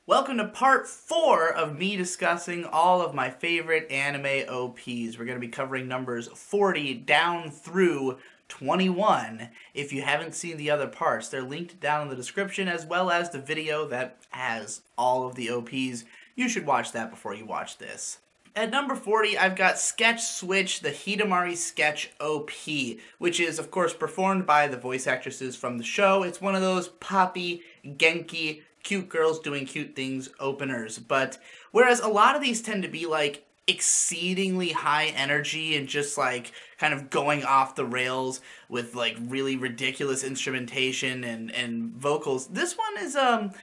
Welcome to part 4 of me discussing all of my favorite anime OPs. We're going to be covering numbers 40 down through 21. If you haven't seen the other parts, they're linked down in the description as well as the video that has all of the OPs. You should watch that before you watch this. At number 40, I've got Sketch Switch, the Hidamari Sketch OP, which is, of course, performed by the voice actresses from the show. It's one of those poppy, genki, cute girls doing cute things openers. But whereas a lot of these tend to be like exceedingly high energy and just like kind of going off the rails with like really ridiculous instrumentation and vocals, this one is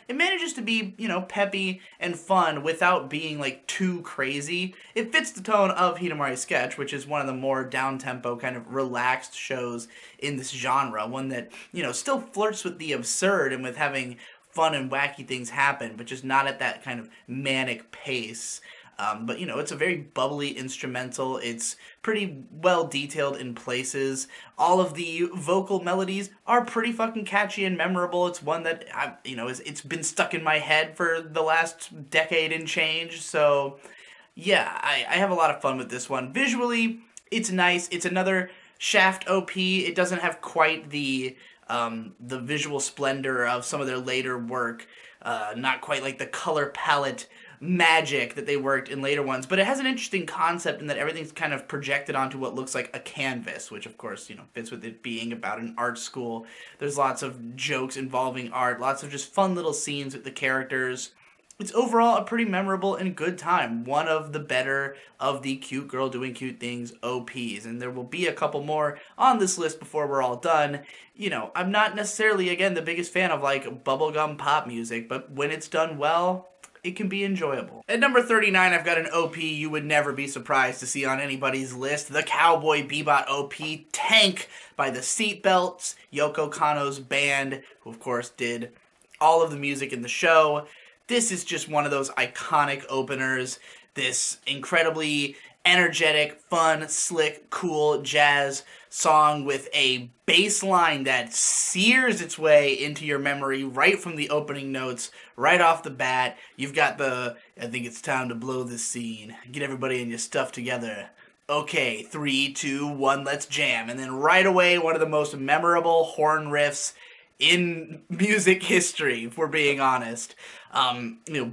it manages to be, peppy and fun without being like too crazy. It fits the tone of Hidamari Sketch, which is one of the more down tempo kind of relaxed shows in this genre, one that still flirts with the absurd and with having fun and wacky things happen, but just not at that kind of manic pace. But it's a very bubbly instrumental. It's pretty well detailed in places. All of the vocal melodies are pretty fucking catchy and memorable. It's one that it's been stuck in my head for the last decade and change. So yeah, I have a lot of fun with this one. Visually, it's nice. It's another Shaft OP. It doesn't have quite the visual splendor of some of their later work. Not quite like the color palette magic that they worked in later ones, but it has an interesting concept in that everything's kind of projected onto what looks like a canvas, which of course, fits with it being about an art school. There's lots of jokes involving art, lots of just fun little scenes with the characters. It's overall a pretty memorable and good time. One of the better of the cute girl doing cute things OPs. And there will be a couple more on this list before we're all done. I'm not necessarily, again, the biggest fan of like bubblegum pop music, but when it's done well, it can be enjoyable. At number 39, I've got an OP you would never be surprised to see on anybody's list. The Cowboy Bebop OP, Tank, by the Seatbelts, Yoko Kanno's band, who of course did all of the music in the show. This is just one of those iconic openers. This incredibly energetic, fun, slick, cool jazz song with a bass line that sears its way into your memory right from the opening notes, right off the bat. You've got I think it's time to blow this scene. Get everybody and your stuff together. Okay, 3, 2, 1, let's jam. And then right away, one of the most memorable horn riffs in music history, if we're being honest.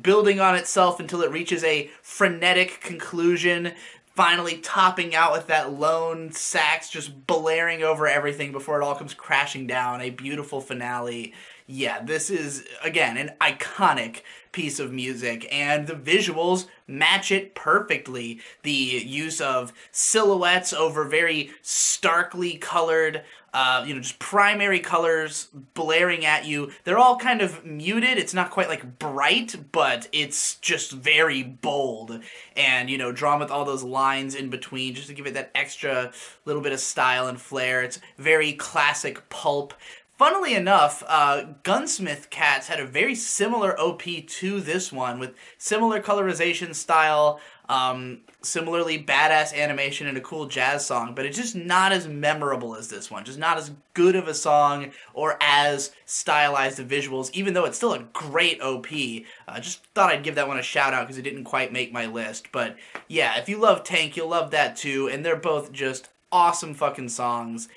Building on itself until it reaches a frenetic conclusion, finally topping out with that lone sax just blaring over everything before it all comes crashing down. A beautiful finale. Yeah, this is, again, an iconic piece of music, and the visuals match it perfectly. The use of silhouettes over very starkly colored just primary colors blaring at you. They're all kind of muted. It's not quite like bright, but it's just very bold. And, drawn with all those lines in between just to give it that extra little bit of style and flair. It's very classic pulp. Funnily enough, Gunsmith Cats had a very similar OP to this one with similar colorization style, similarly badass animation and a cool jazz song, but it's just not as memorable as this one. Just not as good of a song or as stylized of visuals, even though it's still a great OP. Just thought I'd give that one a shout out because it didn't quite make my list. But yeah, if you love Tank, you'll love that too, and they're both just awesome fucking songs.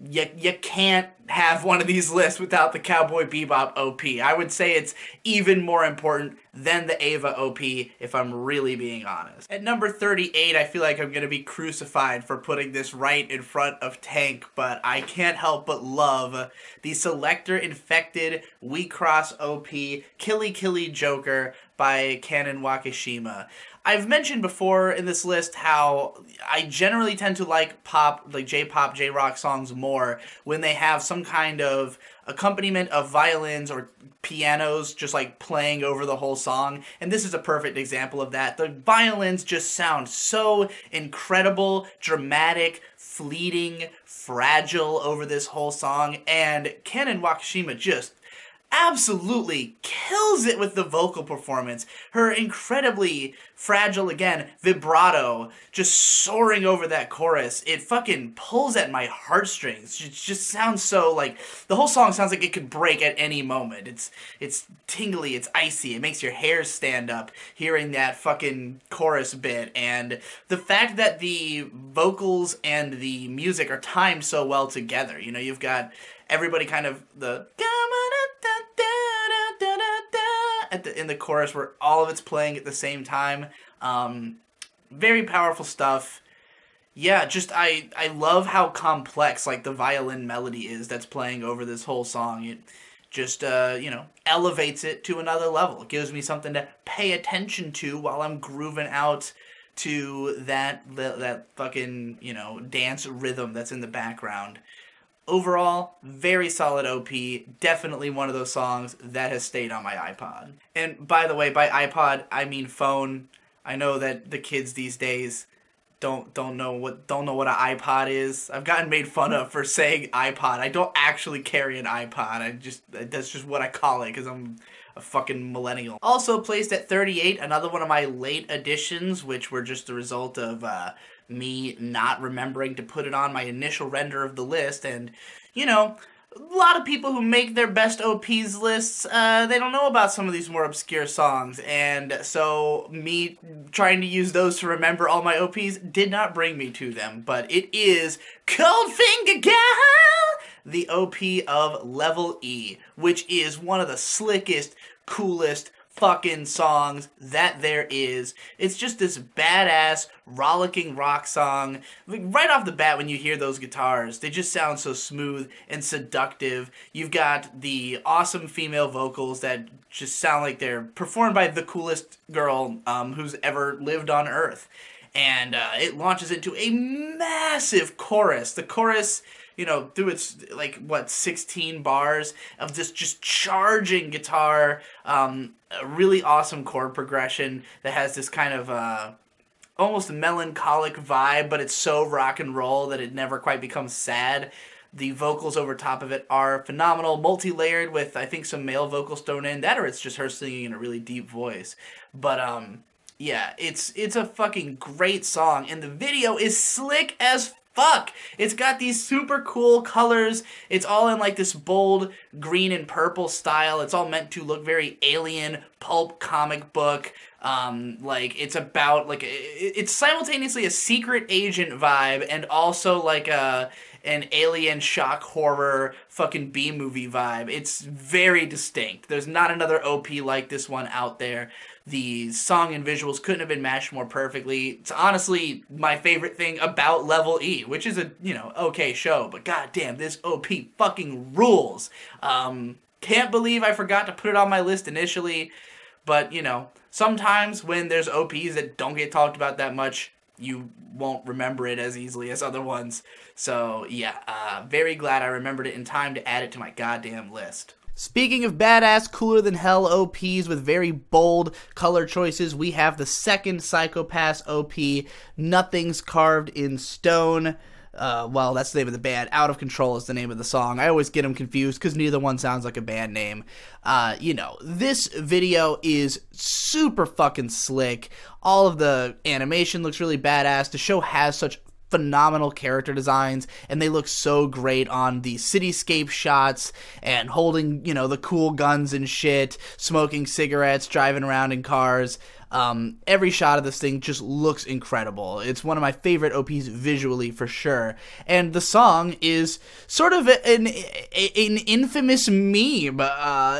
You can't have one of these lists without the Cowboy Bebop OP. I would say it's even more important than the Ava OP, if I'm really being honest. At number 38, I feel like I'm going to be crucified for putting this right in front of Tank, but I can't help but love the Selector Infected We Cross OP Killy Killy Joker by Kanon Wakishima. I've mentioned before in this list how I generally tend to like pop, like J-pop, J-rock songs more when they have some kind of accompaniment of violins or pianos just like playing over the whole song, and this is a perfect example of that. The violins just sound so incredible, dramatic, fleeting, fragile over this whole song, and Kanon Wakishima just absolutely kills it with the vocal performance. Her incredibly fragile, again, vibrato, just soaring over that chorus. It fucking pulls at my heartstrings. It just sounds so, like, the whole song sounds like it could break at any moment. It's tingly, it's icy, it makes your hair stand up hearing that fucking chorus bit. And the fact that the vocals and the music are timed so well together. You know, you've got everybody kind of in the chorus where all of it's playing at the same time. Very powerful stuff. Yeah, just I love how complex like the violin melody is that's playing over this whole song. It just elevates it to another level. It gives me something to pay attention to while I'm grooving out to that fucking, dance rhythm that's in the background. Overall, very solid OP. Definitely one of those songs that has stayed on my iPod. And by the way, by iPod, I mean phone. I know that the kids these days don't know what an iPod is. I've gotten made fun of for saying iPod. I don't actually carry an iPod. That's just what I call it because I'm a fucking millennial. Also placed at 38, another one of my late additions, which were just the result of me not remembering to put it on my initial render of the list. And, a lot of people who make their best OPs lists, they don't know about some of these more obscure songs. And so me trying to use those to remember all my OPs did not bring me to them. But it is Cold Finger Gal, the OP of Level E, which is one of the slickest, coolest fucking songs that there is. It's just this badass, rollicking rock song. Right off the bat when you hear those guitars, they just sound so smooth and seductive. You've got the awesome female vocals that just sound like they're performed by the coolest girl who's ever lived on Earth. And it launches into a massive chorus. The chorus, through its, 16 bars of this just charging guitar, a really awesome chord progression that has this kind of almost melancholic vibe, but it's so rock and roll that it never quite becomes sad. The vocals over top of it are phenomenal, multi-layered with, I think, some male vocals thrown in. That or it's just her singing in a really deep voice. But, yeah, it's a fucking great song, and the video is slick as fuck. It's got these super cool colors. It's all in like this bold green and purple style. It's all meant to look very alien, pulp comic book. It's about it's simultaneously a secret agent vibe and also like an alien shock horror fucking B-movie vibe. It's very distinct. There's not another OP like this one out there. The song and visuals couldn't have been matched more perfectly. It's honestly my favorite thing about Level E, which is a, okay show, but goddamn, this OP fucking rules. Can't believe I forgot to put it on my list initially, but, sometimes when there's OPs that don't get talked about that much, you won't remember it as easily as other ones. So, yeah, very glad I remembered it in time to add it to my goddamn list. Speaking of badass, cooler than hell OPs with very bold color choices, we have the second Psychopass OP, Nothing's Carved in Stone. Well, that's the name of the band. Out of Control is the name of the song. I always get them confused because neither one sounds like a band name. This video is super fucking slick. All of the animation looks really badass. The show has such phenomenal character designs, and they look so great on the cityscape shots and holding, the cool guns and shit, smoking cigarettes, driving around in cars. Every shot of this thing just looks incredible. It's one of my favorite OPs visually for sure. And the song is sort of an infamous meme.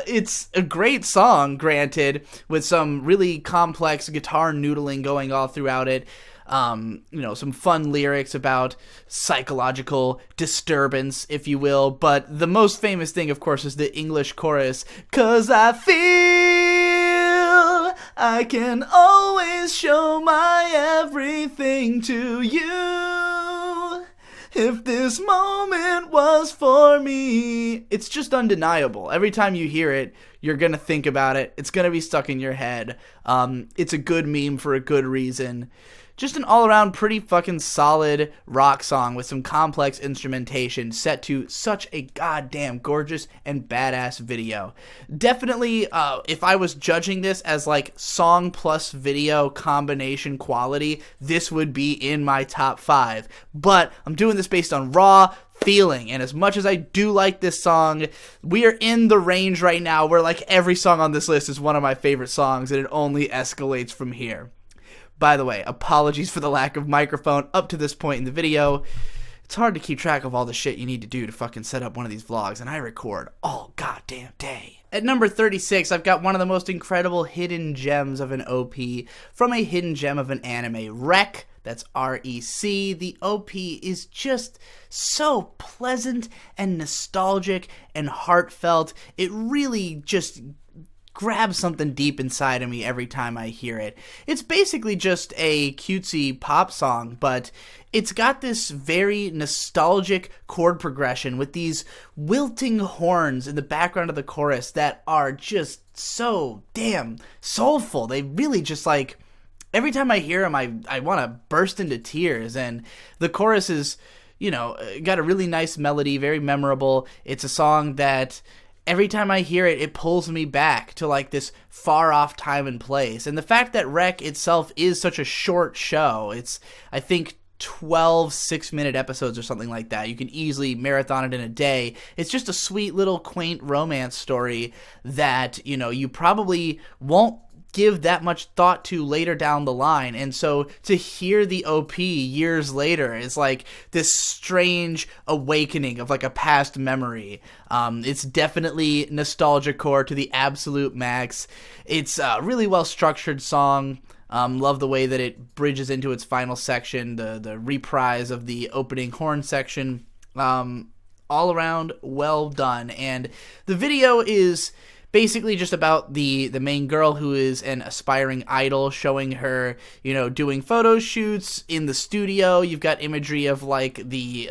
It's a great song, granted, with some really complex guitar noodling going all throughout it. Some fun lyrics about psychological disturbance, if you will. But the most famous thing, of course, is the English chorus. 'Cause I feel I can always show my everything to you. If this moment was for me. It's just undeniable. Every time you hear it, You're going to think about it. It's going to be stuck in your head. It's a good meme for a good reason. Just an all-around pretty fucking solid rock song with some complex instrumentation set to such a goddamn gorgeous and badass video. Definitely, if I was judging this as like song plus video combination quality, this would be in my top 5. But I'm doing this based on raw feeling, and as much as I do like this song, we are in the range right now where like every song on this list is one of my favorite songs, and it only escalates from here. By the way, apologies for the lack of microphone up to this point in the video. It's hard to keep track of all the shit you need to do to fucking set up one of these vlogs, and I record all goddamn day. At number 36, I've got one of the most incredible hidden gems of an OP from a hidden gem of an anime, Rec. That's R-E-C. The OP is just so pleasant and nostalgic and heartfelt. It really just grabs something deep inside of me every time I hear it. It's basically just a cutesy pop song, but it's got this very nostalgic chord progression with these wilting horns in the background of the chorus that are just so damn soulful. They really just like, every time I hear them, I want to burst into tears, and the chorus is, you know, got a really nice melody, very memorable. It's a song that every time I hear it, it pulls me back to like this far off time and place. And the fact that Rec itself is such a short show, it's, I think, 12 6-minute episodes or something like that. You can easily marathon it in a day. It's just a sweet little quaint romance story that, you know, you probably won't give that much thought to later down the line. And so to hear the OP years later is like this strange awakening of like a past memory. It's definitely nostalgia core to the absolute max. It's a really well structured song. Love the way that it bridges into its final section, the reprise of the opening horn section. All around well done. And the video is basically just about the main girl who is an aspiring idol, showing her, you know, doing photo shoots in the studio. You've got imagery of like the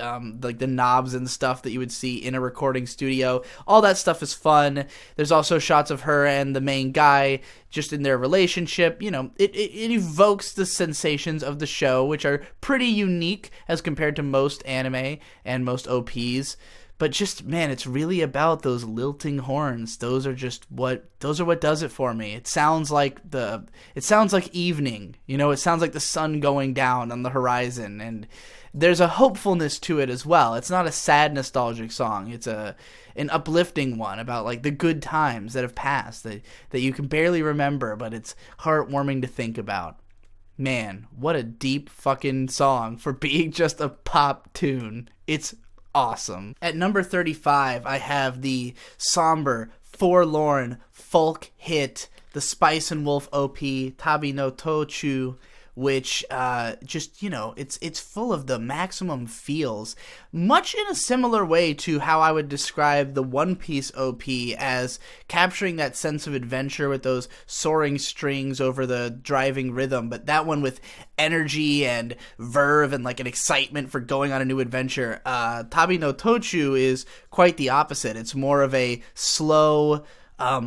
knobs and stuff that you would see in a recording studio. All that stuff is fun. There's also shots of her and the main guy just in their relationship. You know, it evokes the sensations of the show, which are pretty unique as compared to most anime and most OPs. But just, man, it's really about those lilting horns. Those are what does it for me. It sounds like evening. You know, it sounds like the sun going down on the horizon, and there's a hopefulness to it as well. It's not a sad nostalgic song. It's an uplifting one about like the good times that have passed that you can barely remember, but it's heartwarming to think about. Man, what a deep fucking song for being just a pop tune. It's awesome. At number 35, I have the somber, forlorn folk hit, the Spice and Wolf OP, Tabi no Tochu, which just, you know, it's full of the maximum feels, much in a similar way to how I would describe the One Piece OP as capturing that sense of adventure with those soaring strings over the driving rhythm, but that one with energy and verve and like an excitement for going on a new adventure. Tabi no Tochu is quite the opposite. It's more of a slow,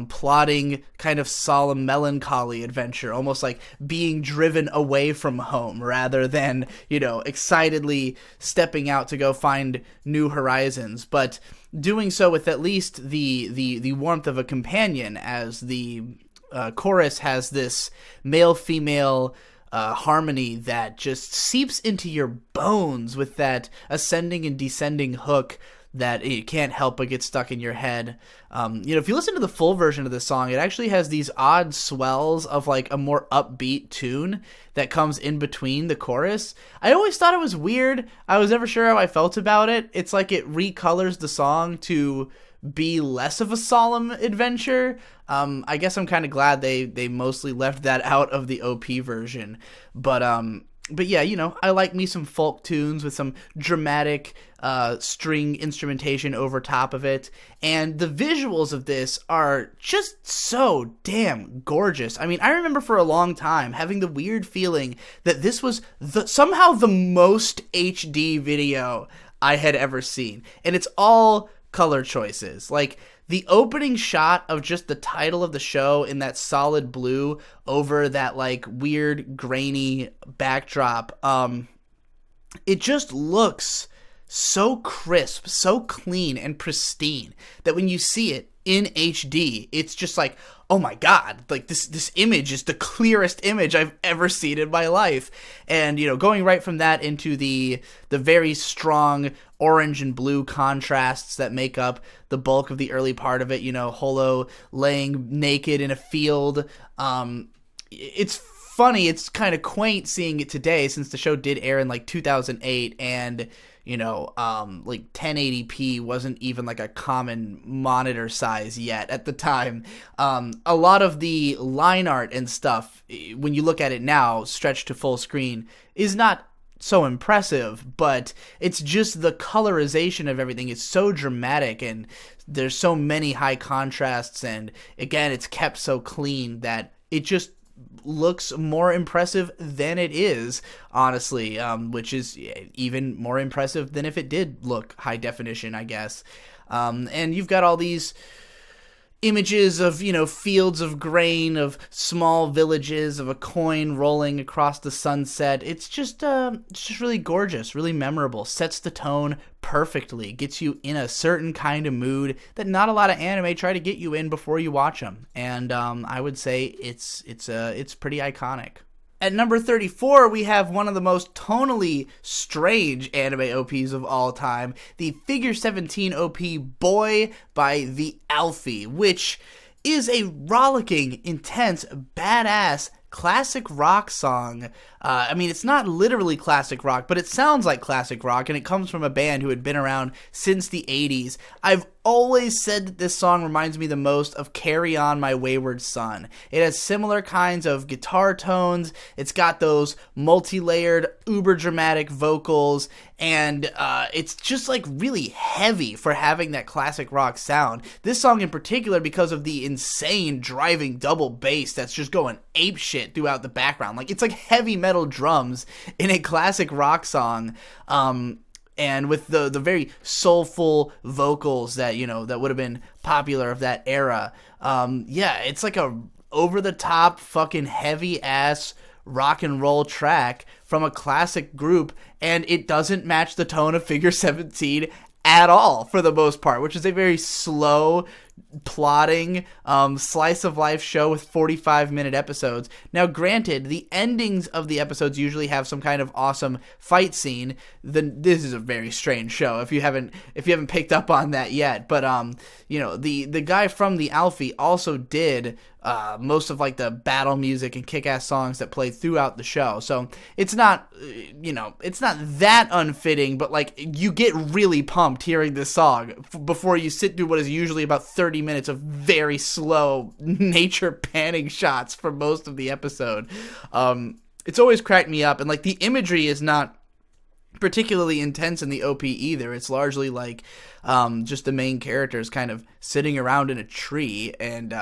plodding, kind of solemn, melancholy adventure, almost like being driven away from home rather than, you know, excitedly stepping out to go find new horizons, but doing so with at least the warmth of a companion, as the chorus has this male-female harmony that just seeps into your bones with that ascending and descending hook that you can't help but get stuck in your head. You know, if you listen to the full version of this song, it actually has these odd swells of like a more upbeat tune that comes in between the chorus. I always thought it was weird. I was never sure how I felt about it. It's like it recolors the song to be less of a solemn adventure. I guess I'm kind of glad they mostly left that out of the OP version. But yeah, you know, I like me some folk tunes with some dramatic string instrumentation over top of it. And the visuals of this are just so damn gorgeous. I mean, I remember for a long time having the weird feeling that this was somehow the most HD video I had ever seen. And it's all color choices. Like, The opening shot of just the title of the show in that solid blue over that like weird grainy backdrop, it just looks so crisp, so clean and pristine that when you see it in HD, it's just like, oh my god, like this image is the clearest image I've ever seen in my life. And, you know, going right from that into the very strong orange and blue contrasts that make up the bulk of the early part of it, you know, Holo laying naked in a field. It's funny, it's kind of quaint seeing it today since the show did air in like 2008, and you know, like 1080p wasn't even like a common monitor size yet at the time. A lot of the line art and stuff, when you look at it now, stretched to full screen, is not so impressive, but it's just the colorization of everything is so dramatic, and there's so many high contrasts, and again, it's kept so clean that it just looks more impressive than it is, honestly, which is even more impressive than if it did look high definition, I guess. And you've got all these images of, you know, fields of grain, of small villages, of a coin rolling across the sunset. It's just really gorgeous, really memorable, sets the tone perfectly, gets you in a certain kind of mood that not a lot of anime try to get you in before you watch them. And I would say it's pretty iconic. At number 34, we have one of the most tonally strange anime OPs of all time, the Figure 17 OP Boy by the Alfie, which is a rollicking, intense, badass classic rock song. I mean, it's not literally classic rock, but it sounds like classic rock, and it comes from a band who had been around since the 80s. I've always said that this song reminds me the most of Carry On My Wayward Son. It has similar kinds of guitar tones, it's got those multi-layered, uber-dramatic vocals, and it's just like really heavy for having that classic rock sound. This song in particular, because of the insane driving double bass that's just going apeshit throughout the background. Like, it's like heavy metal drums in a classic rock song, and with the very soulful vocals that, you know, that would have been popular of that era. Yeah, it's like a over-the-top fucking heavy-ass rock and roll track from a classic group, and it doesn't match the tone of Figure 17 at all, for the most part, which is a very slow, plodding, slice of life show with 45-minute episodes. Now, granted, the endings of the episodes usually have some kind of awesome fight scene. This is a very strange show if you haven't picked up on that yet. But you know, the guy from the Alfie also did most of like the battle music and kick-ass songs that play throughout the show. So it's not, you know, it's not that unfitting, but like you get really pumped hearing this song before you sit through what is usually about 30 minutes of very slow nature panning shots for most of the episode. It's always cracked me up, and like the imagery is not particularly intense in the OP either. It's largely like just the main characters kind of sitting around in a tree and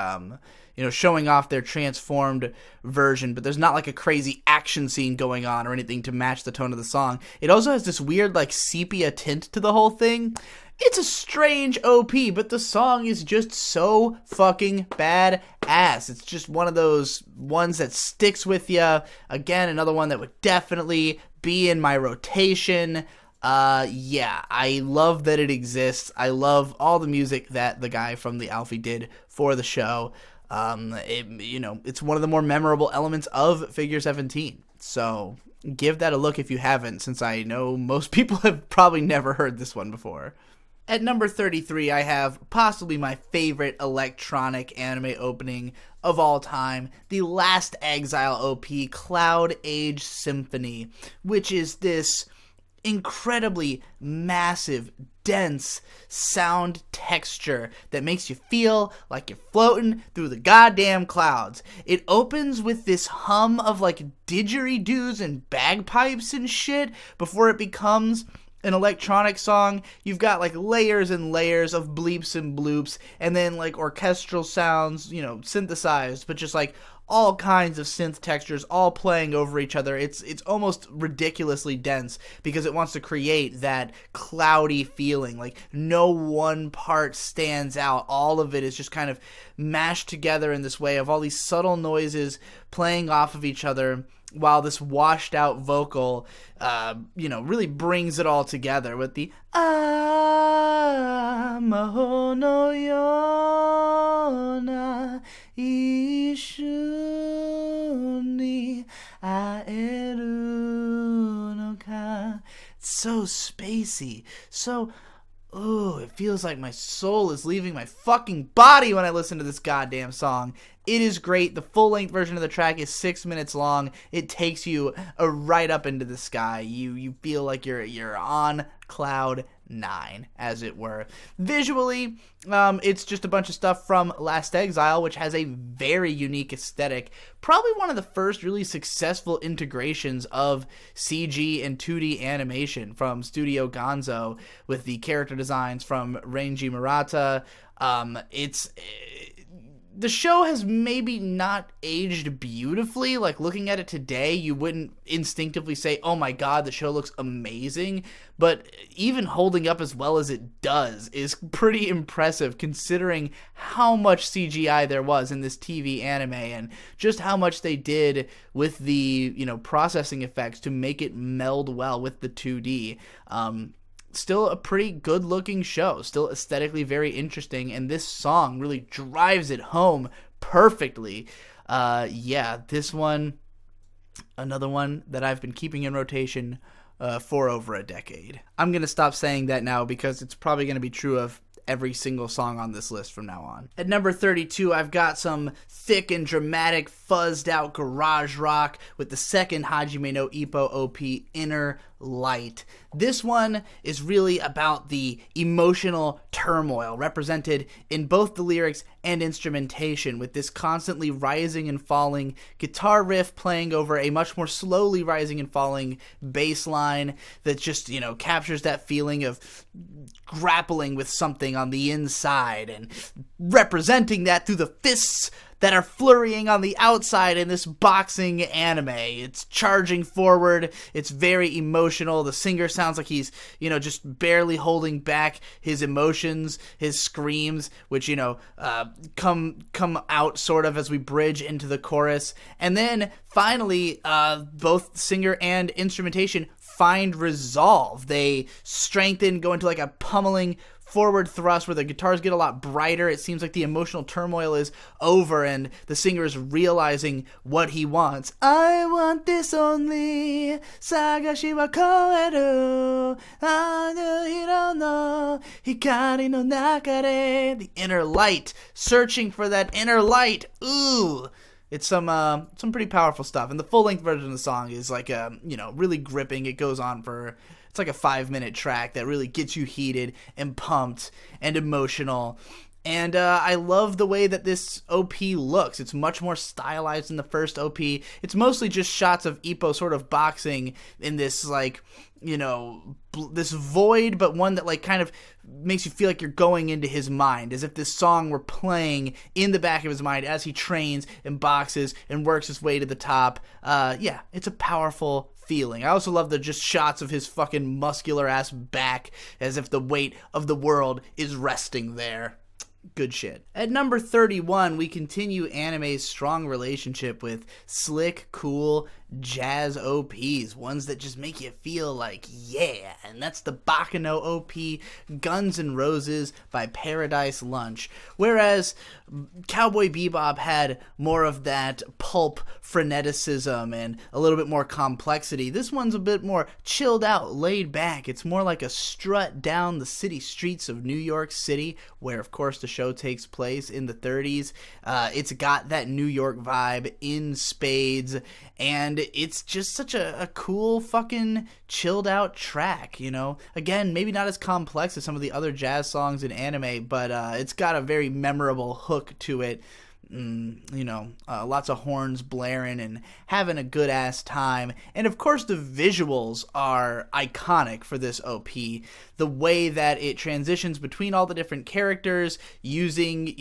you know, showing off their transformed version, but there's not like a crazy action scene going on or anything to match the tone of the song. It also has this weird like sepia tint to the whole thing. It's a strange OP, but the song is just so fucking badass. It's just one of those ones that sticks with you. Again, another one that would definitely be in my rotation. Yeah, I love that it exists. I love all the music that the guy from the Alfie did for the show. You know, it's one of the more memorable elements of Figure 17. So give that a look if you haven't, since I know most people have probably never heard this one before. At number 33, I have possibly my favorite electronic anime opening of all time, the Last Exile OP, Cloud Age Symphony, which is this incredibly massive, dense sound texture that makes you feel like you're floating through the goddamn clouds. It opens with this hum of like didgeridoos and bagpipes and shit before it becomes an electronic song. You've got like layers and layers of bleeps and bloops, and then like orchestral sounds, you know, synthesized, but just like all kinds of synth textures all playing over each other. It's almost ridiculously dense because it wants to create that cloudy feeling. Like no one part stands out. All of it is just kind of mashed together in this way of all these subtle noises playing off of each other, while this washed out vocal, really brings it all together with the Amaho no yona ishu ni aeru no ka. It's so spacey, so... Ooh, it feels like my soul is leaving my fucking body when I listen to this goddamn song. It is great. The full-length version of the track is 6 minutes long. It takes you right up into the sky. You feel like you're on cloud 9, as it were. Visually, it's just a bunch of stuff from Last Exile, which has a very unique aesthetic. Probably one of the first really successful integrations of CG and 2D animation from Studio Gonzo, with the character designs from Renji Murata. The show has maybe not aged beautifully. Like, looking at it today, you wouldn't instinctively say, oh my god, the show looks amazing. But even holding up as well as it does is pretty impressive, considering how much CGI there was in this TV anime, and just how much they did with the, processing effects to make it meld well with the 2D. Still a pretty good-looking show, still aesthetically very interesting, and this song really drives it home perfectly. This one, another one that I've been keeping in rotation for over a decade. I'm going to stop saying that now because it's probably going to be true of every single song on this list from now on. At number 32, I've got some thick and dramatic, fuzzed-out garage rock with the second Hajime no Ippo OP, Inner Light. This one is really about the emotional turmoil represented in both the lyrics and instrumentation, with this constantly rising and falling guitar riff playing over a much more slowly rising and falling bass line that just, captures that feeling of grappling with something on the inside, and representing that through the fists that are flurrying on the outside in this boxing anime. It's charging forward. It's very emotional. The singer sounds like he's, just barely holding back his emotions, his screams, which, come out sort of as we bridge into the chorus. And then finally, both singer and instrumentation find resolve. They strengthen, go into like a pummeling forward thrust where the guitars get a lot brighter. It seems like the emotional turmoil is over and the singer is realizing what he wants. I want this only, sagashi wa koeru, hiro no hikari no nakare. The inner light, searching for that inner light. Ooh. It's some pretty powerful stuff. And the full-length version of the song is like, really gripping. It goes on for... It's like a 5-minute track that really gets you heated and pumped and emotional. And I love the way that this OP looks. It's much more stylized than the first OP. It's mostly just shots of Ippo sort of boxing in this, this void, but one that, kind of makes you feel like you're going into his mind, as if this song were playing in the back of his mind as he trains and boxes and works his way to the top. It's a powerful feeling. I also love the just shots of his fucking muscular ass back, as if the weight of the world is resting there. Good shit. At number 31, we continue anime's strong relationship with slick, cool jazz OPs, ones that just make you feel like, yeah, and that's the Bakano OP, Guns N' Roses by Paradise Lunch. Whereas Cowboy Bebop had more of that pulp freneticism and a little bit more complexity, this one's a bit more chilled out, laid back. It's more like a strut down the city streets of New York City, where of course the show takes place in the 30s. It's got that New York vibe in spades, and it's just such a cool fucking chilled out track, Again, maybe not as complex as some of the other jazz songs in anime, but it's got a very memorable hook to it. lots of horns blaring and having a good ass time. And of course the visuals are iconic for this OP. The way that it transitions between all the different characters using,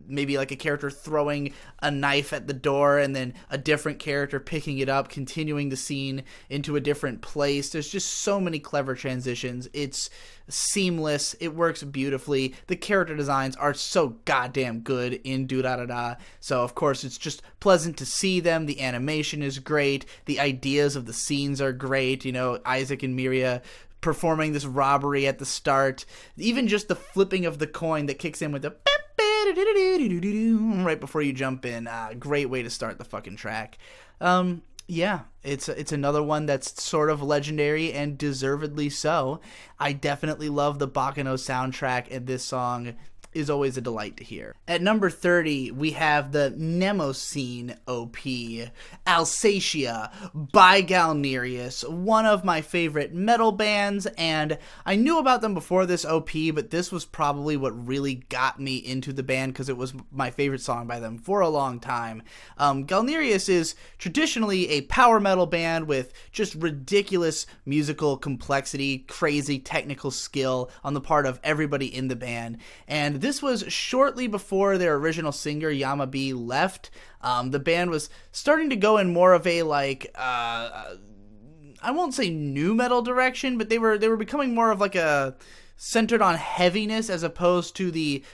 maybe like a character throwing a knife at the door and then a different character picking it up, continuing the scene into a different place. There's just so many clever transitions. It's seamless. It works beautifully. The character designs are so goddamn good in Durarara. So of course it's just pleasant to see them. The animation is great. The ideas of the scenes are great. Isaac and Miria performing this robbery at the start. Even just the flipping of the coin that kicks in with the right before you jump in. Great way to start the fucking track. Yeah, it's another one that's sort of legendary and deservedly so. I definitely love the Bakano soundtrack, and this song is always a delight to hear. At number 30, we have the Mnemosyne OP, Alsatia by Galnerius, one of my favorite metal bands, and I knew about them before this OP, but this was probably what really got me into the band because it was my favorite song by them for a long time. Galnerius is traditionally a power metal band with just ridiculous musical complexity, crazy technical skill on the part of everybody in the band, and this was shortly before their original singer Yama B left. The band was starting to go in more of a I won't say nu metal direction, but they were becoming more of like a centered on heaviness as opposed to the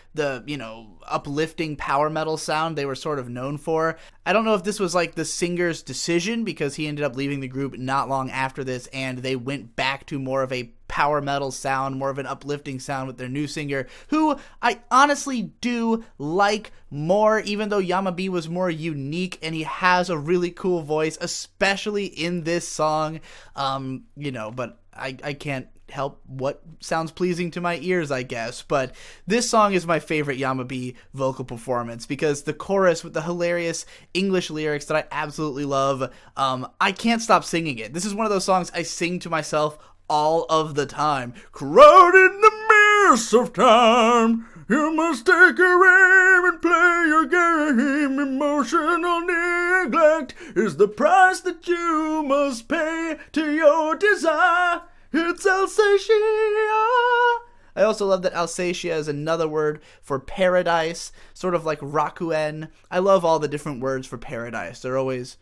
uplifting power metal sound they were sort of known for. I don't know if this was like the singer's decision because he ended up leaving the group not long after this, and they went back to more of a power metal sound, more of an uplifting sound with their new singer, who I honestly do like more, even though Yama B was more unique and he has a really cool voice, especially in this song. But I can't help what sounds pleasing to my ears, I guess. But this song is my favorite Yama B vocal performance because the chorus with the hilarious English lyrics that I absolutely love, I can't stop singing it. This is one of those songs I sing to myself all of the time. Crowded in the mist of time, you must take your aim and play your game. Emotional neglect is the price that you must pay to your desire. It's Alsatia. I also love that Alsatia is another word for paradise, sort of like Rakuen. I love all the different words for paradise. They're always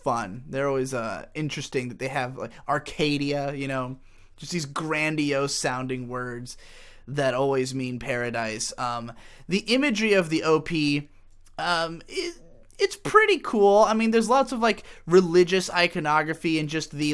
fun. They're always interesting that they have like Arcadia, just these grandiose sounding words that always mean paradise. The imagery of the OP, it's pretty cool. I mean, there's lots of like religious iconography and just the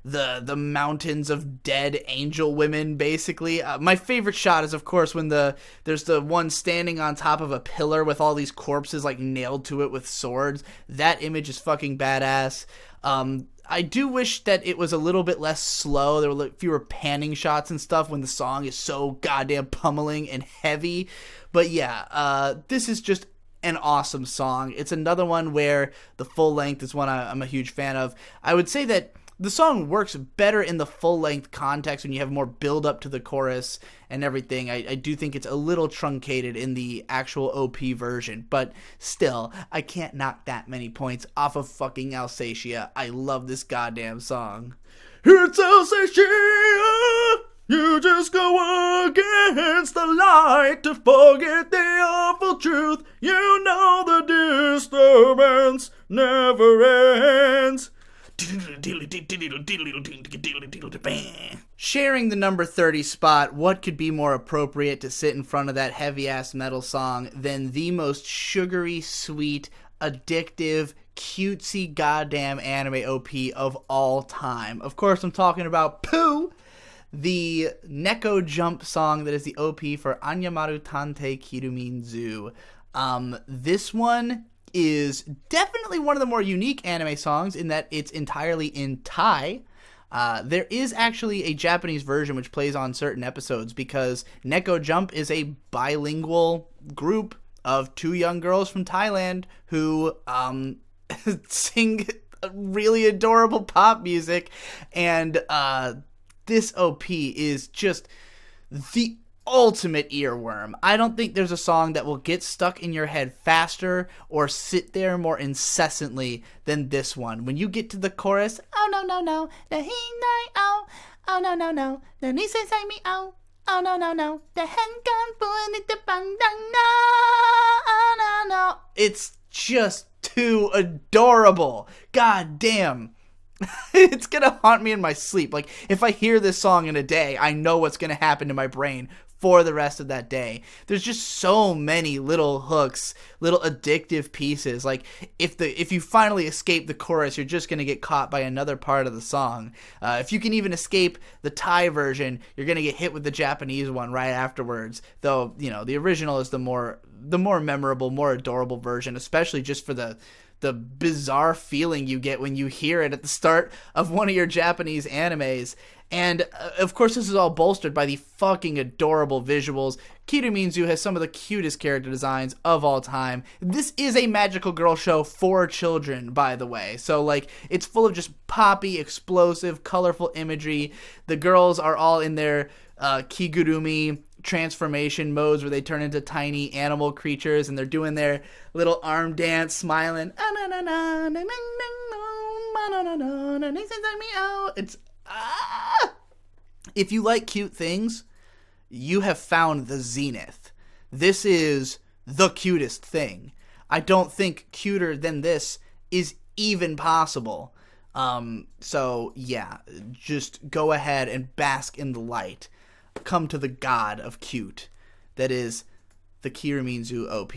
the mountains of dead angel women, basically. My favorite shot is, of course, when there's the one standing on top of a pillar with all these corpses like nailed to it with swords. That image is fucking badass. I do wish that it was a little bit less slow. There were fewer panning shots and stuff when the song is so goddamn pummeling and heavy. But yeah, this is just an awesome song. It's another one where the full length is one I'm a huge fan of. I would say that the song works better in the full-length context when you have more build-up to the chorus and everything. I do think it's a little truncated in the actual OP version, but still, I can't knock that many points off of fucking Alsatia. I love this goddamn song. It's Alsatia! You just go against the light to forget the awful truth. You know the disturbance never ends. Sharing the number 30 spot, what could be more appropriate to sit in front of that heavy-ass metal song than the most sugary, sweet, addictive, cutesy goddamn anime OP of all time? Of course, I'm talking about Pooh, the Neko Jump song that is the OP for Anyamaru Tantei Kirumin Zoo. This one is definitely one of the more unique anime songs in that it's entirely in Thai. There is actually a Japanese version which plays on certain episodes because Neko Jump is a bilingual group of two young girls from Thailand who sing really adorable pop music, and this OP is just the ultimate earworm. I don't think there's a song that will get stuck in your head faster or sit there more incessantly than this one. When you get to the chorus, oh no no no, the he night oh, oh no no no, the ni say say me oh, oh no no no, the hen gun boy the bang dang no, oh no no. It's just too adorable. God damn. It's gonna haunt me in my sleep. Like, if I hear this song in a day, I know what's gonna happen to my brain for the rest of that day. There's just so many little hooks, little addictive pieces. Like, if you finally escape the chorus, you're just gonna get caught by another part of the song. If you can even escape the Thai version, you're gonna get hit with the Japanese one right afterwards. Though, you know, the original is the more memorable, more adorable version, especially just for the bizarre feeling you get when you hear it at the start of one of your Japanese animes. And, of course, this is all bolstered by the fucking adorable visuals. Kiriminzu has some of the cutest character designs of all time. This is a magical girl show for children, by the way. So, like, it's full of just poppy, explosive, colorful imagery. The girls are all in their kigurumi transformation modes where they turn into tiny animal creatures, and they're doing their little arm dance, smiling. It's if you like cute things, you have found the zenith. This is the cutest thing. I don't think cuter than this is even possible. So yeah, just go ahead and bask in the light. Come to the god of cute that is the Kiriminzu OP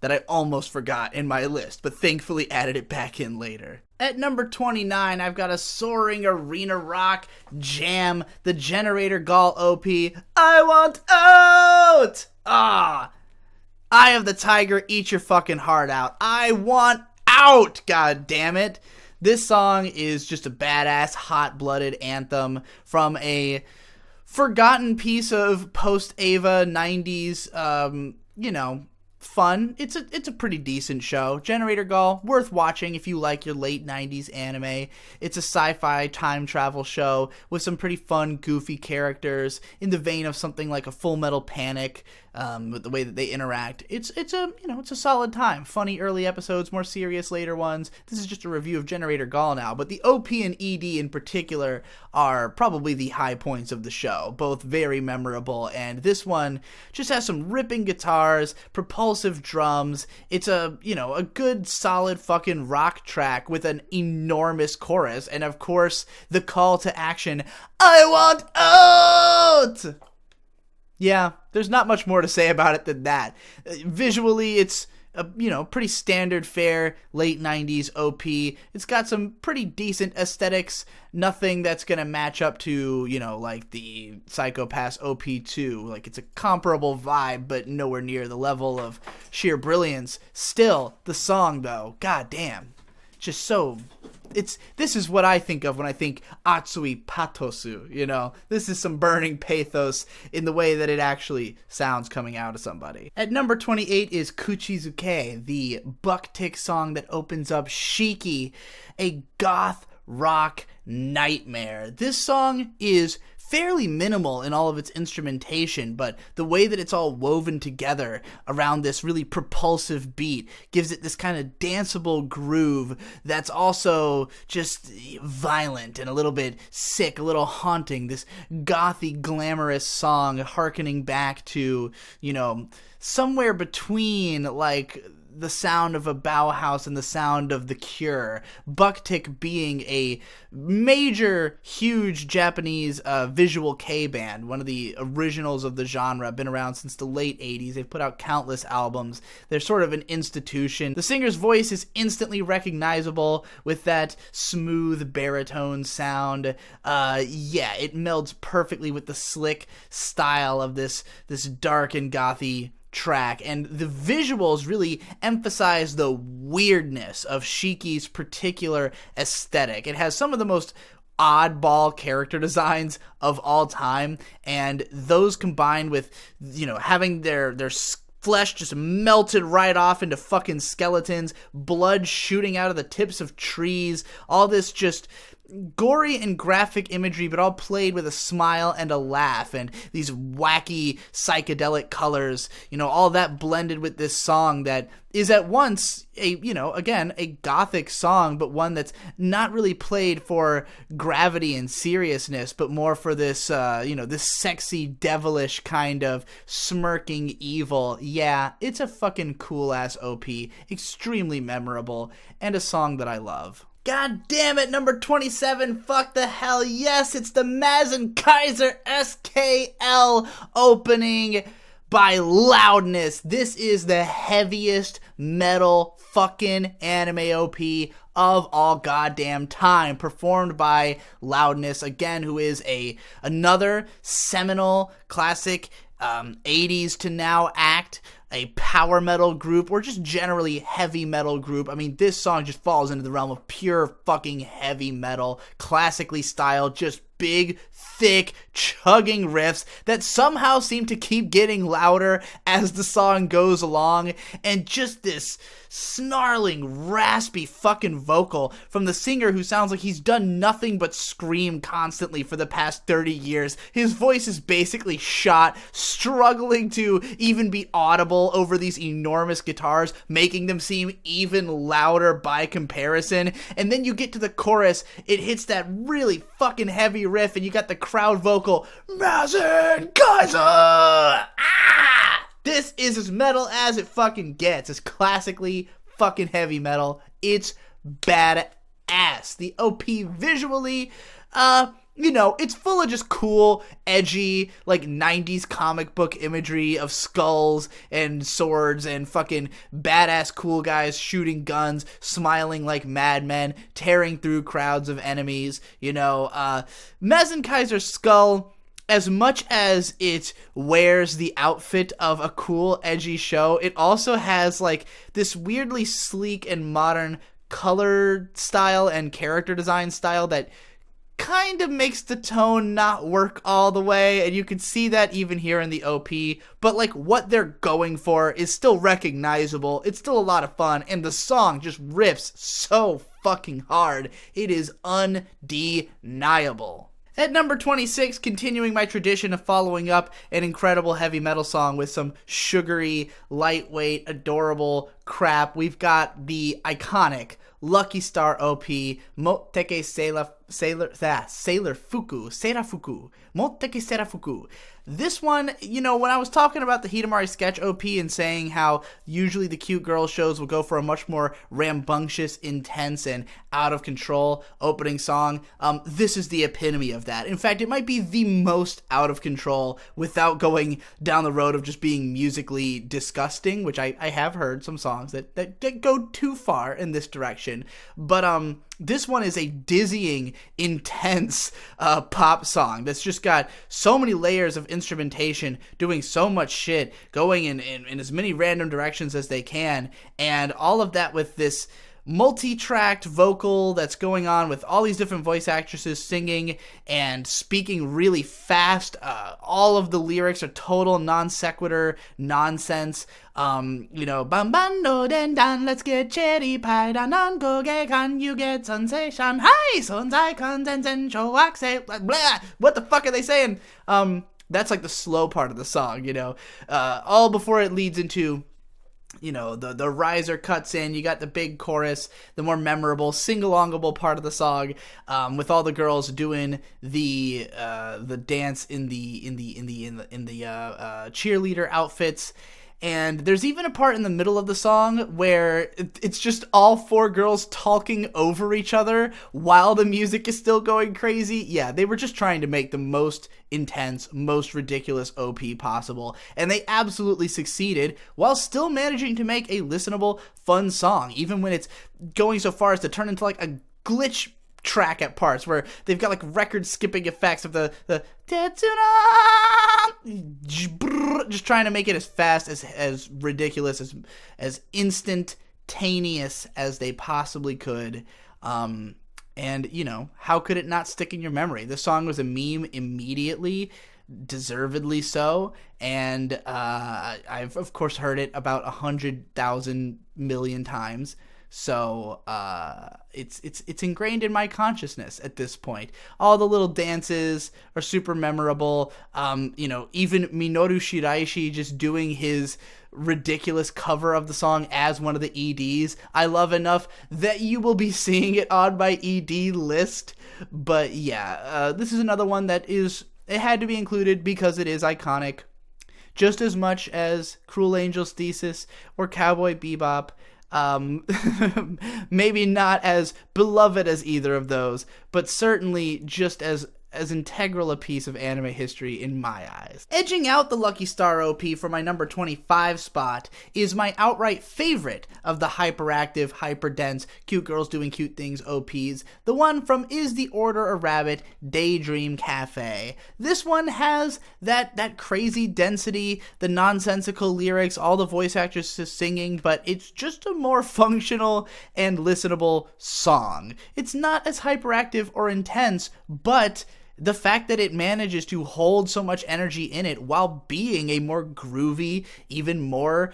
that I almost forgot in my list, but thankfully added it back in later. At number 29, I've got a soaring arena rock jam, the Generator Gall OP, I Want Out! Eye of the Tiger, eat your fucking heart out. I want out, god damn it. This song is just a badass, hot-blooded anthem from a forgotten piece of post-Ava 90s, fun. It's a pretty decent show. Generator Gall, worth watching if you like your late 90s anime. It's a sci-fi time travel show with some pretty fun, goofy characters in the vein of something like a Full Metal Panic, with the way that they interact. It's a solid time. Funny early episodes, more serious later ones. This is just a review of Generator Gall now, but the OP and ED in particular are probably the high points of the show. Both very memorable, and this one just has some ripping guitars, propulsive drums. It's a good solid fucking rock track with an enormous chorus, and of course the call to action, I want out! Yeah, there's not much more to say about it than that. Visually, it's a, pretty standard fare late 90s OP. It's got some pretty decent aesthetics. Nothing that's going to match up to, like the Psycho Pass OP2. Like, it's a comparable vibe, but nowhere near the level of sheer brilliance. Still, the song, though, goddamn, just so... This is what I think of when I think Atsui Patosu, This is some burning pathos in the way that it actually sounds coming out of somebody. At number 28 is Kuchizuke, the buck-tick song that opens up Shiki, a goth rock nightmare. This song is fairly minimal in all of its instrumentation, but the way that it's all woven together around this really propulsive beat gives it this kind of danceable groove that's also just violent and a little bit sick, a little haunting. This gothy, glamorous song harkening back to, somewhere between, like, the sound of a Bauhaus and the sound of The Cure. Buck-tick being a major, huge Japanese visual K band, one of the originals of the genre, been around since the late 80s. They've put out countless albums. They're sort of an institution. The singer's voice is instantly recognizable with that smooth baritone sound. It melds perfectly with the slick style of this dark and gothy track, and the visuals really emphasize the weirdness of Shiki's particular aesthetic. It has some of the most oddball character designs of all time, and those combined with, having their flesh just melted right off into fucking skeletons, blood shooting out of the tips of trees, all this just gory and graphic imagery, but all played with a smile and a laugh, and these wacky psychedelic colors, all that blended with this song that is at once again, a gothic song, but one that's not really played for gravity and seriousness, but more for this, this sexy, devilish kind of smirking evil. Yeah, it's a fucking cool-ass OP, extremely memorable, and a song that I love. God damn it, number 27, fuck the hell yes, it's the Mazen Kaiser SKL opening by Loudness. This is the heaviest metal fucking anime OP of all goddamn time, performed by Loudness, again, who is another seminal classic 80s to now act, a power metal group, or just generally heavy metal group. I mean, this song just falls into the realm of pure fucking heavy metal, classically styled, just big, thick, chugging riffs that somehow seem to keep getting louder as the song goes along, and just this snarling, raspy fucking vocal from the singer who sounds like he's done nothing but scream constantly for the past 30 years. His voice is basically shot, struggling to even be audible over these enormous guitars, making them seem even louder by comparison. And then you get to the chorus, it hits that really fucking heavy riff, and you got the crowd vocal, Mazen Kaiser! Ah! This is as metal as it fucking gets. It's classically fucking heavy metal. It's badass. The OP visually, it's full of just cool, edgy, like 90s comic book imagery of skulls and swords and fucking badass cool guys shooting guns, smiling like madmen, tearing through crowds of enemies. Mazen Kaiser's skull, as much as it wears the outfit of a cool, edgy show, it also has like this weirdly sleek and modern color style and character design style that kind of makes the tone not work all the way, and you can see that even here in the OP, but like what they're going for is still recognizable. It's still a lot of fun, and the song just riffs so fucking hard. It is undeniable. At number 26, continuing my tradition of following up an incredible heavy metal song with some sugary, lightweight, adorable crap, we've got the iconic Lucky Star OP, Moteke Serafuku, Moteke Serafuku. This one, when I was talking about the Hidamari Sketch OP and saying how usually the cute girl shows will go for a much more rambunctious, intense, and out-of-control opening song, this is the epitome of that. In fact, it might be the most out of control without going down the road of just being musically disgusting, which I have heard some songs that go too far in this direction. But this one is a dizzying, intense pop song that's just got so many layers of instrumentation, doing so much shit, going in as many random directions as they can, and all of that with this multi-tracked vocal that's going on with all these different voice actresses singing and speaking really fast. All of the lyrics are total non sequitur nonsense. Bambando den dan, let's get cherry pie dan dan go get can you get sensation hi sonzai kanzen shoakse blah. What the fuck are they saying? That's like the slow part of the song, all before it leads into the riser cuts in. You got the big chorus, the more memorable sing-alongable part of the song, with all the girls doing the dance in the cheerleader outfits. And there's even a part in the middle of the song where it's just all four girls talking over each other while the music is still going crazy. Yeah, they were just trying to make the most intense, most ridiculous OP possible. And they absolutely succeeded while still managing to make a listenable, fun song, even when it's going so far as to turn into like a glitch track at parts where they've got like record skipping effects of the just trying to make it as fast, as ridiculous, as instantaneous as they possibly could. And how could it not stick in your memory? The song was a meme immediately, deservedly so, and I've of course heard it about 100,000 million times. So it's ingrained in my consciousness at this point. All the little dances are super memorable. Even Minoru Shiraishi just doing his ridiculous cover of the song as one of the EDs, I love enough that you will be seeing it on my ED list. But yeah, this is another one that it had to be included because it is iconic. Just as much as Cruel Angel's Thesis or Cowboy Bebop. Maybe not as beloved as either of those, but certainly just as integral a piece of anime history in my eyes. Edging out the Lucky Star OP for my number 25 spot is my outright favorite of the hyperactive, hyperdense, cute girls doing cute things OPs, the one from Is the Order a Rabbit? Daydream Cafe. This one has that crazy density, the nonsensical lyrics, all the voice actors singing, but it's just a more functional and listenable song. It's not as hyperactive or intense, but the fact that it manages to hold so much energy in it while being a more groovy, even more,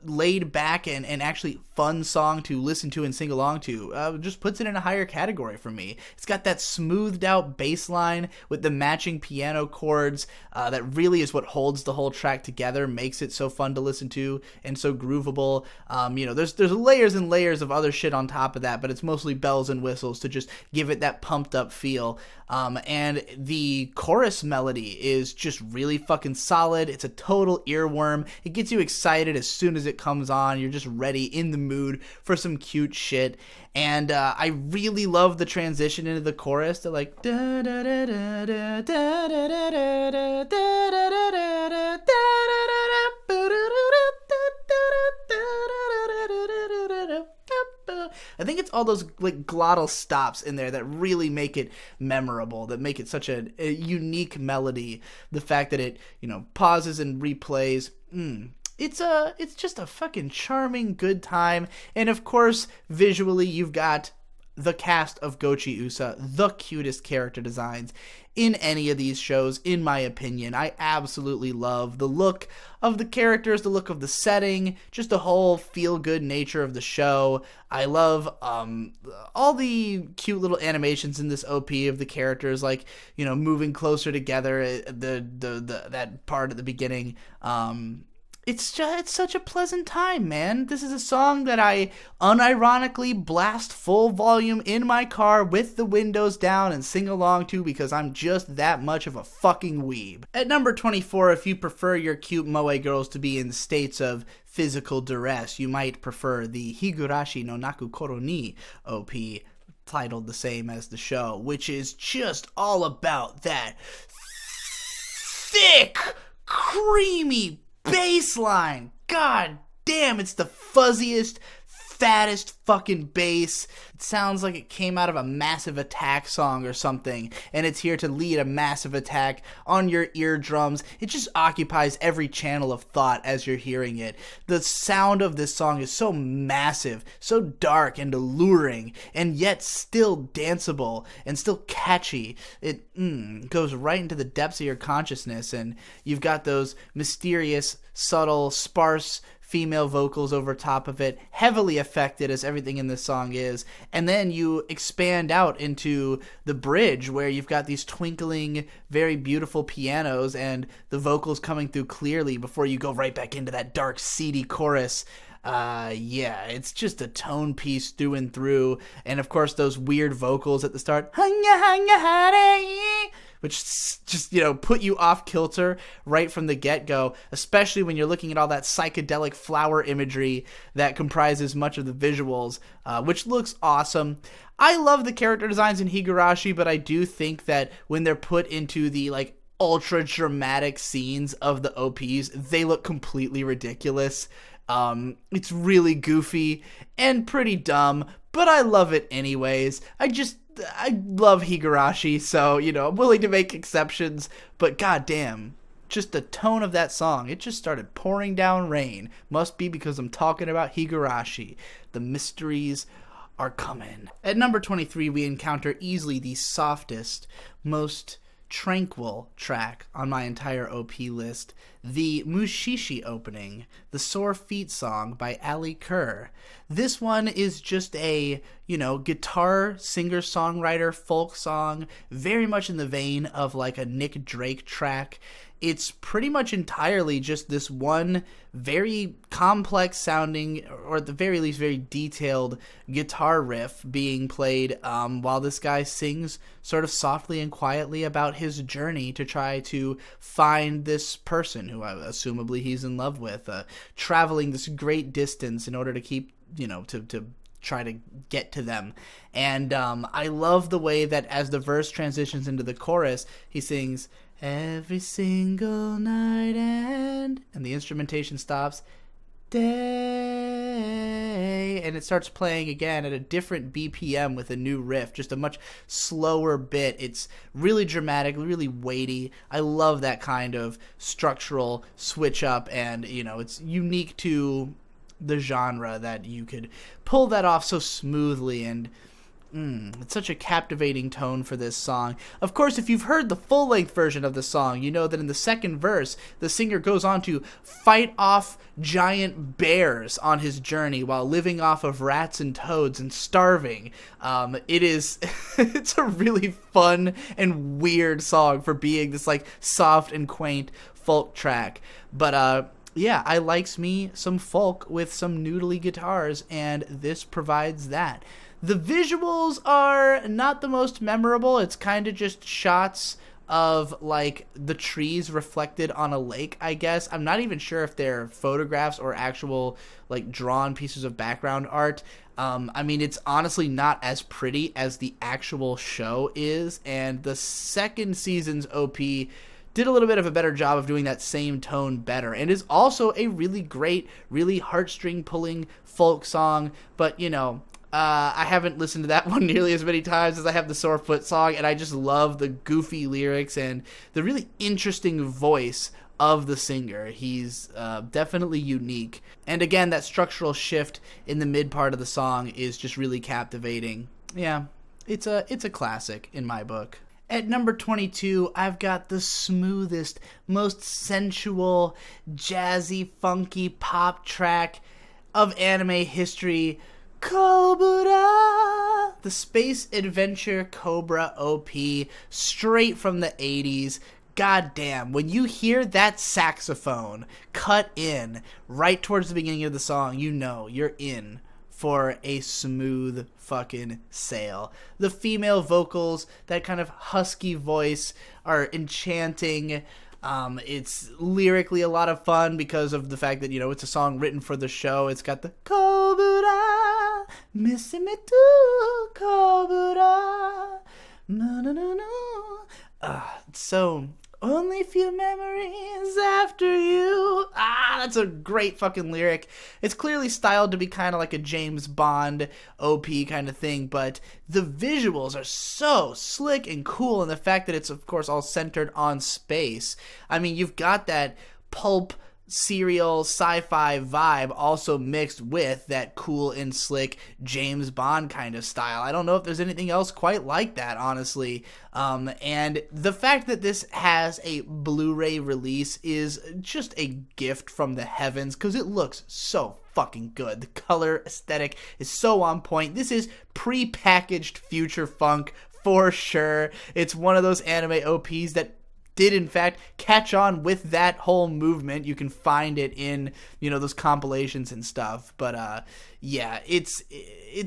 laid back and actually fun song to listen to and sing along to, just puts it in a higher category for me. It's got that smoothed out bass line with the matching piano chords that really is what holds the whole track together, makes it so fun to listen to and so groovable. There's layers and layers of other shit on top of that, but it's mostly bells and whistles to just give it that pumped up feel. And the chorus melody is just really fucking solid. It's a total earworm. It gets you excited as soon as it comes on. You're just ready, in the mood for some cute shit. And I really love the transition into the chorus. They're like da da da da da da da da da da da da. I think it's all those glottal stops in there that really make it memorable, that make it such a unique melody. The fact that it, pauses and replays. It's just a fucking charming, good time. And of course, visually, you've got the cast of Gochi Usa, the cutest character designs in any of these shows, in my opinion. I absolutely love the look of the characters, the look of the setting, just the whole feel-good nature of the show. I love all the cute little animations in this OP of the characters, moving closer together, that part at the beginning. It's such a pleasant time, man. This is a song that I unironically blast full volume in my car with the windows down and sing along to because I'm just that much of a fucking weeb. At number 24, if you prefer your cute moe girls to be in states of physical duress, you might prefer the Higurashi no Naku Koro ni OP, titled the same as the show, which is just all about that thick, creamy bassline. God damn, it's the fuzziest, fattest fucking bass. It sounds like it came out of a Massive Attack song or something, and it's here to lead a massive attack on your eardrums. It just occupies every channel of thought as you're hearing it. The sound of this song is so massive, so dark and alluring, and yet still danceable and still catchy. It goes right into the depths of your consciousness, and you've got those mysterious, subtle, sparse female vocals over top of it, heavily affected as everything in this song is, and then you expand out into the bridge where you've got these twinkling, very beautiful pianos and the vocals coming through clearly before you go right back into that dark, seedy chorus. It's just a tone piece through and through, and of course those weird vocals at the start, which just, put you off kilter right from the get-go, especially when you're looking at all that psychedelic flower imagery that comprises much of the visuals, which looks awesome. I love the character designs in Higurashi, but I do think that when they're put into the, ultra dramatic scenes of the OPs, they look completely ridiculous. It's really goofy and pretty dumb, but I love it anyways. I love Higurashi, so, I'm willing to make exceptions, but goddamn, just the tone of that song, it just started pouring down rain. Must be because I'm talking about Higurashi. The mysteries are coming. At number 23, we encounter easily the softest, most tranquil track on my entire OP list, the Mushishi opening, the Sore Feet song by Ali Kerr. This one is just a, guitar singer-songwriter folk song, very much in the vein of like a Nick Drake track. It's pretty much entirely just this one very complex sounding, or at the very least very detailed guitar riff being played while this guy sings sort of softly and quietly about his journey to try to find this person who assumably he's in love with, traveling this great distance in order to keep, to try to get to them. And I love the way that as the verse transitions into the chorus, he sings, "Every single night and the instrumentation stops, day," and it starts playing again at a different BPM with a new riff, just a much slower bit. It's really dramatic, really weighty. I love that kind of structural switch up, and it's unique to the genre that you could pull that off so smoothly, and it's such a captivating tone for this song. Of course, if you've heard the full-length version of the song, you know that in the second verse, the singer goes on to fight off giant bears on his journey while living off of rats and toads and starving. It's a really fun and weird song for being this like soft and quaint folk track. But yeah, I likes me some folk with some noodly guitars, and this provides that. The visuals are not the most memorable. It's kind of just shots of like the trees reflected on a lake, I guess. I'm not even sure if they're photographs or actual like drawn pieces of background art. It's honestly not as pretty as the actual show is, and the second season's OP did a little bit of a better job of doing that same tone better, and is also a really great, really heartstring pulling folk song. But I haven't listened to that one nearly as many times as I have the Sore Foot song, and I just love the goofy lyrics and the really interesting voice of the singer. He's definitely unique. And again, that structural shift in the mid part of the song is just really captivating. Yeah, it's a classic in my book. At number 22, I've got the smoothest, most sensual, jazzy, funky pop track of anime history, Cobra, the space adventure Cobra OP, straight from the 80s. God damn, when you hear that saxophone cut in right towards the beginning of the song, you're in for a smooth fucking sail. The female vocals, that kind of husky voice, are enchanting. It's lyrically a lot of fun because of the fact that, it's a song written for the show. It's got the Kobura, missing me too, Kobura, no, no, no, no. So, only few memories after you. That's a great fucking lyric. It's clearly styled to be kind of like a James Bond OP kind of thing, but the visuals are so slick and cool, and the fact that it's, of course, all centered on space. You've got that pulp serial sci-fi vibe also mixed with that cool and slick James Bond kind of style. I don't know if there's anything else quite like that, honestly. And the fact that this has a Blu-ray release is just a gift from the heavens, because it looks so fucking good. The color aesthetic is so on point. This is pre-packaged future funk for sure. It's one of those anime OPs that did in fact catch on with that whole movement. You can find it in, those compilations and stuff. But yeah, it's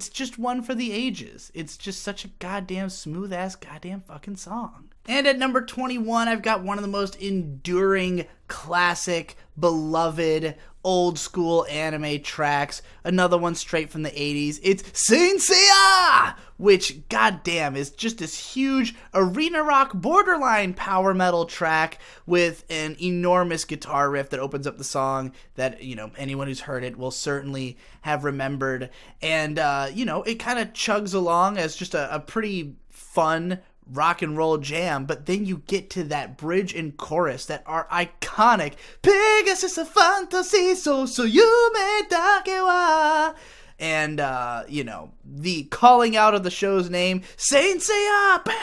just one for the ages. It's just such a goddamn smooth ass goddamn fucking song. And at number 21, I've got one of the most enduring, classic, beloved, old school anime tracks. Another one straight from the 80s. It's Saint Seiya, which, goddamn, is just this huge arena rock borderline power metal track with an enormous guitar riff that opens up the song that, anyone who's heard it will certainly have remembered. And, it kind of chugs along as just a pretty fun rock and roll jam, but then you get to that bridge and chorus that are iconic. Pegasus a fantasy, so yume dake wa. And, the calling out of the show's name, Saint Seiya, bam!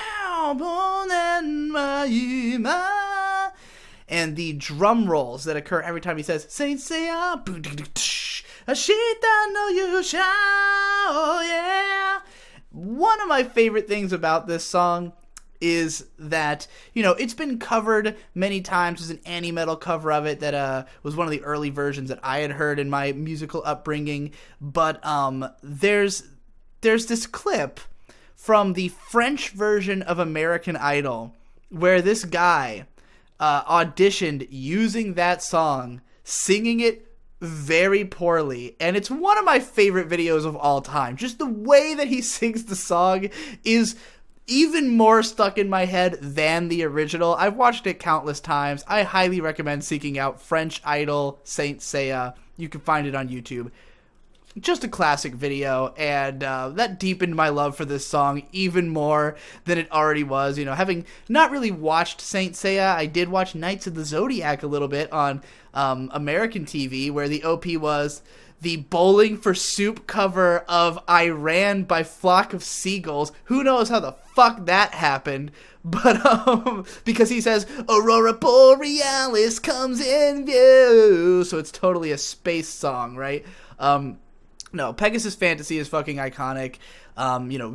And the drum rolls that occur every time he says, Saint Seiya, Ashita no Yusha, oh yeah. One of my favorite things about this song is that, it's been covered many times. There's an anti-metal cover of it that was one of the early versions that I had heard in my musical upbringing. But there's this clip from the French version of American Idol where this guy auditioned using that song, singing it very poorly, and it's one of my favorite videos of all time. Just the way that he sings the song is even more stuck in my head than the original. I've watched it countless times. I highly recommend seeking out French Idol Saint Seiya. You can find it on YouTube. Just a classic video, and that deepened my love for this song even more than it already was. Having not really watched Saint Seiya, I did watch Knights of the Zodiac a little bit on American TV, where the OP was the Bowling for Soup cover of I Ran by Flock of Seagulls. Who knows how the fuck that happened? But, because he says, Aurora Borealis comes in view. So it's totally a space song, right? No, Pegasus Fantasy is fucking iconic.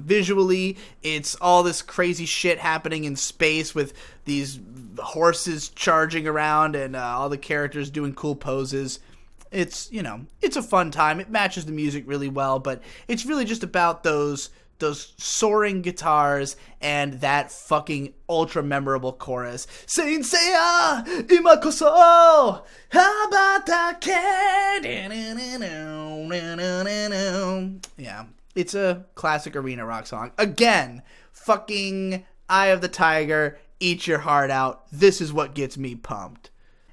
Visually, it's all this crazy shit happening in space with these horses charging around and all the characters doing cool poses. It's a fun time. It matches the music really well, but it's really just about those soaring guitars and that fucking ultra memorable chorus. Saint Seiya, imakoso, habatake. Yeah, it's a classic arena rock song. Again, fucking Eye of the Tiger, eat your heart out. This is what gets me pumped.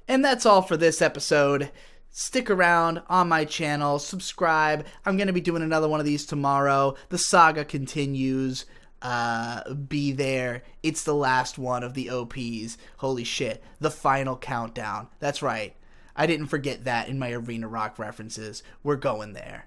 And that's all for this episode. Stick around on my channel, subscribe. I'm going to be doing another one of these tomorrow. The saga continues. Be there. It's the last one of the OPs. Holy shit. The final countdown. That's right. I didn't forget that in my arena rock references. We're going there.